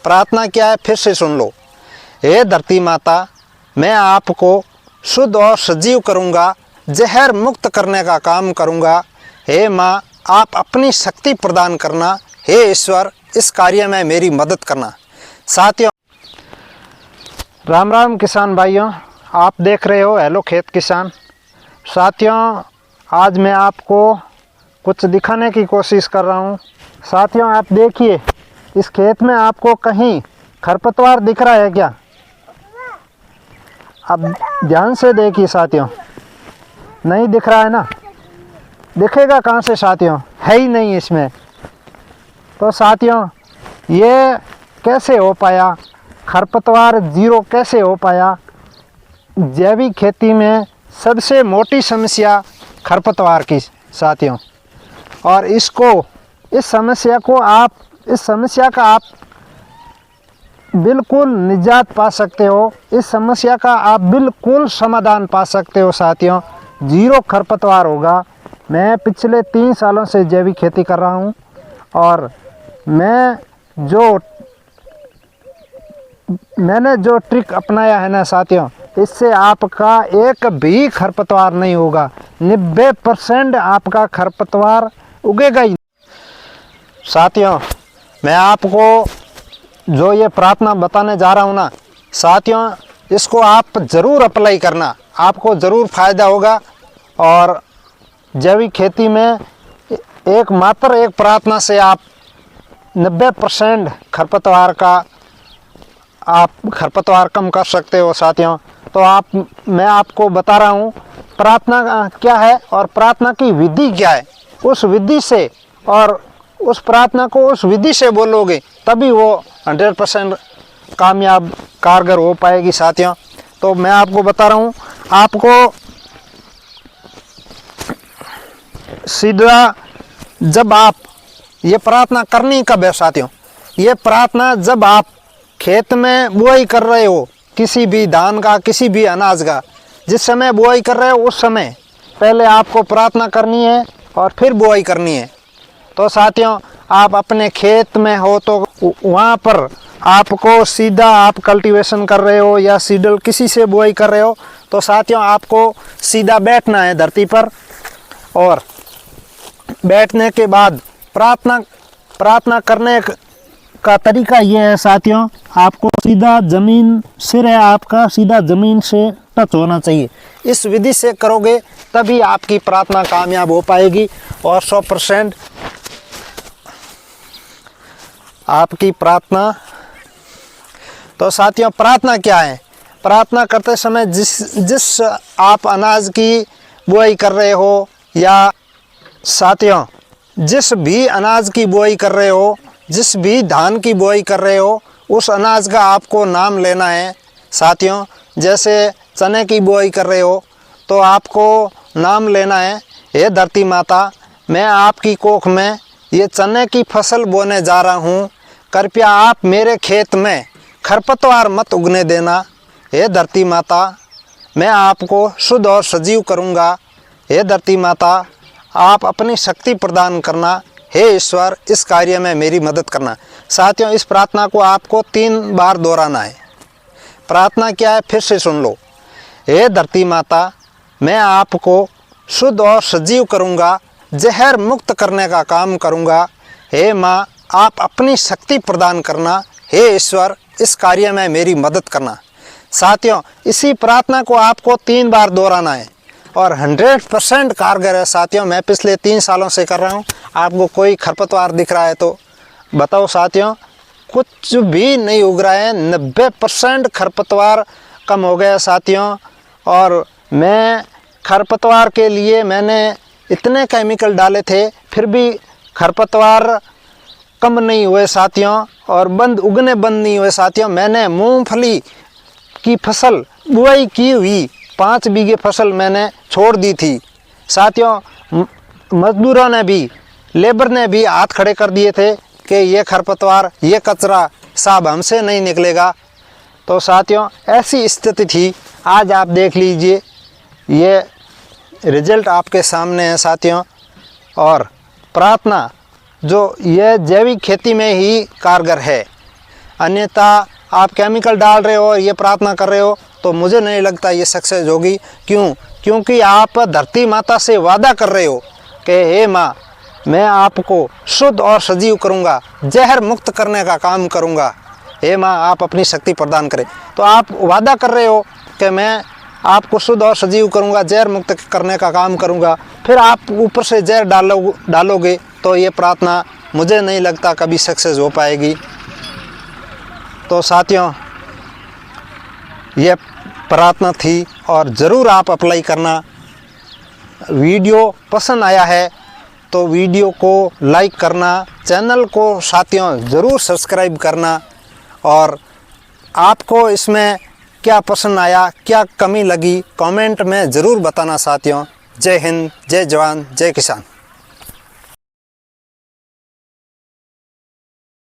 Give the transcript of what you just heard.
प्रार्थना क्या है फिर से सुन लो। हे धरती माता, मैं आपको शुद्ध और सजीव करूँगा, जहर मुक्त करने का काम करूँगा। हे माँ, आप अपनी शक्ति प्रदान करना। हे ईश्वर, इस कार्य में मेरी मदद करना। साथियों, राम राम किसान भाइयों, आप देख रहे हो हेलो खेत किसान। साथियों, आज मैं आपको कुछ दिखाने की कोशिश कर रहा हूँ। साथियों, आप देखिए, इस खेत में आपको कहीं खरपतवार दिख रहा है क्या? अब ध्यान से देखिए साथियों, नहीं दिख रहा है ना? दिखेगा कहाँ से साथियों, है ही नहीं इसमें। तो साथियों, ये कैसे हो पाया? खरपतवार जीरो कैसे हो पाया? जैविक खेती में सबसे मोटी समस्या खरपतवार की साथियों, और इस समस्या का आप बिल्कुल निजात पा सकते हो। इस समस्या का आप बिल्कुल समाधान पा सकते हो साथियों। जीरो खरपतवार होगा। मैं पिछले 3 सालों से जैविक खेती कर रहा हूँ, और मैंने जो ट्रिक अपनाया है ना साथियों, इससे आपका एक भी खरपतवार नहीं होगा। 90% आपका खरपतवार उगेगा ही। साथियों, मैं आपको जो ये प्रार्थना बताने जा रहा हूँ ना साथियों, इसको आप ज़रूर अप्लाई करना, आपको ज़रूर फ़ायदा होगा। और जैविक खेती में मात्र एक प्रार्थना से आप 90% खरपतवार कम कर सकते हो साथियों। तो मैं आपको बता रहा हूँ प्रार्थना क्या है और प्रार्थना की विधि क्या है। उस विधि से और उस प्रार्थना को उस विधि से बोलोगे तभी वो 100% कामयाब कारगर हो पाएगी साथियों। तो मैं आपको बता रहा हूँ, आपको सीधा जब आप ये प्रार्थना करनी कब है साथियों? ये प्रार्थना जब आप खेत में बुआई कर रहे हो, किसी भी धान का, किसी भी अनाज का, जिस समय बुआई कर रहे हो उस समय पहले आपको प्रार्थना करनी है और फिर बुआई करनी है। तो साथियों, आप अपने खेत में हो तो वहाँ पर आपको सीधा आप कल्टीवेशन कर रहे हो या सीडल किसी से बुआई कर रहे हो, तो साथियों आपको सीधा बैठना है धरती पर, और बैठने के बाद प्रार्थना करने का तरीका ये है साथियों, आपको सीधा ज़मीन, सिर है आपका सीधा ज़मीन से टच होना चाहिए। इस विधि से करोगे तभी आपकी प्रार्थना कामयाब हो पाएगी और 100% आपकी प्रार्थना। तो साथियों, प्रार्थना क्या है? प्रार्थना करते समय जिस आप अनाज की बुआई कर रहे हो, या साथियों जिस भी अनाज की बुआई कर रहे हो, जिस भी धान की बुआई कर रहे हो, उस अनाज का आपको नाम लेना है साथियों। जैसे चने की बुआई कर रहे हो तो आपको नाम लेना है, हे धरती माता, मैं आपकी कोख में ये चने की फसल बोने जा रहा हूँ, कृपया आप मेरे खेत में खरपतवार मत उगने देना। हे धरती माता, मैं आपको शुद्ध और सजीव करूँगा। हे धरती माता, आप अपनी शक्ति प्रदान करना। हे ईश्वर, इस कार्य में मेरी मदद करना। साथियों, इस प्रार्थना को आपको 3 बार दोहराना है। प्रार्थना क्या है फिर से सुन लो। हे धरती माता, मैं आपको शुद्ध और सजीव करूँगा, जहर मुक्त करने का काम करूँगा। हे माँ, आप अपनी शक्ति प्रदान करना। हे ईश्वर, इस कार्य में मेरी मदद करना। साथियों, इसी प्रार्थना को आपको 3 बार दोहराना है और 100% कारगर है साथियों। मैं पिछले 3 सालों से कर रहा हूँ। आपको कोई खरपतवार दिख रहा है तो बताओ साथियों, कुछ भी नहीं उग रहा है। 90% खरपतवार कम हो गया साथियों। और मैं खरपतवार के लिए मैंने इतने केमिकल डाले थे, फिर भी खरपतवार कम नहीं हुए साथियों, और उगने बंद नहीं हुए साथियों। मैंने मूंगफली की फसल बुआई की हुई 5 बीघे फसल मैंने छोड़ दी थी साथियों। मजदूरों ने भी, लेबर ने भी हाथ खड़े कर दिए थे कि ये खरपतवार, ये कचरा साहब हमसे नहीं निकलेगा। तो साथियों, ऐसी स्थिति थी। आज आप देख लीजिए, ये रिजल्ट आपके सामने है साथियों। और प्रार्थना जो ये जैविक खेती में ही कारगर है। अन्यथा आप केमिकल डाल रहे हो और ये प्रार्थना कर रहे हो तो मुझे नहीं लगता ये सक्सेस होगी। क्योंकि आप धरती माता से वादा कर रहे हो कि हे माँ, मैं आपको शुद्ध और सजीव करूँगा, जहर मुक्त करने का काम करूँगा। हे माँ, आप अपनी शक्ति प्रदान करें। तो आप वादा कर रहे हो कि मैं आपको शुद्ध और सजीव करूँगा, जहर मुक्त करने का काम करूँगा, फिर आप ऊपर से जहर डालोगे तो ये प्रार्थना मुझे नहीं लगता कभी सक्सेस हो पाएगी। तो साथियों, ये प्रार्थना थी और ज़रूर आप अप्लाई करना। वीडियो पसंद आया है तो वीडियो को लाइक करना, चैनल को साथियों ज़रूर सब्सक्राइब करना, और आपको इसमें क्या पसंद आया, क्या कमी लगी, कमेंट में ज़रूर बताना साथियों। जय हिंद, जय जवान, जय किसान।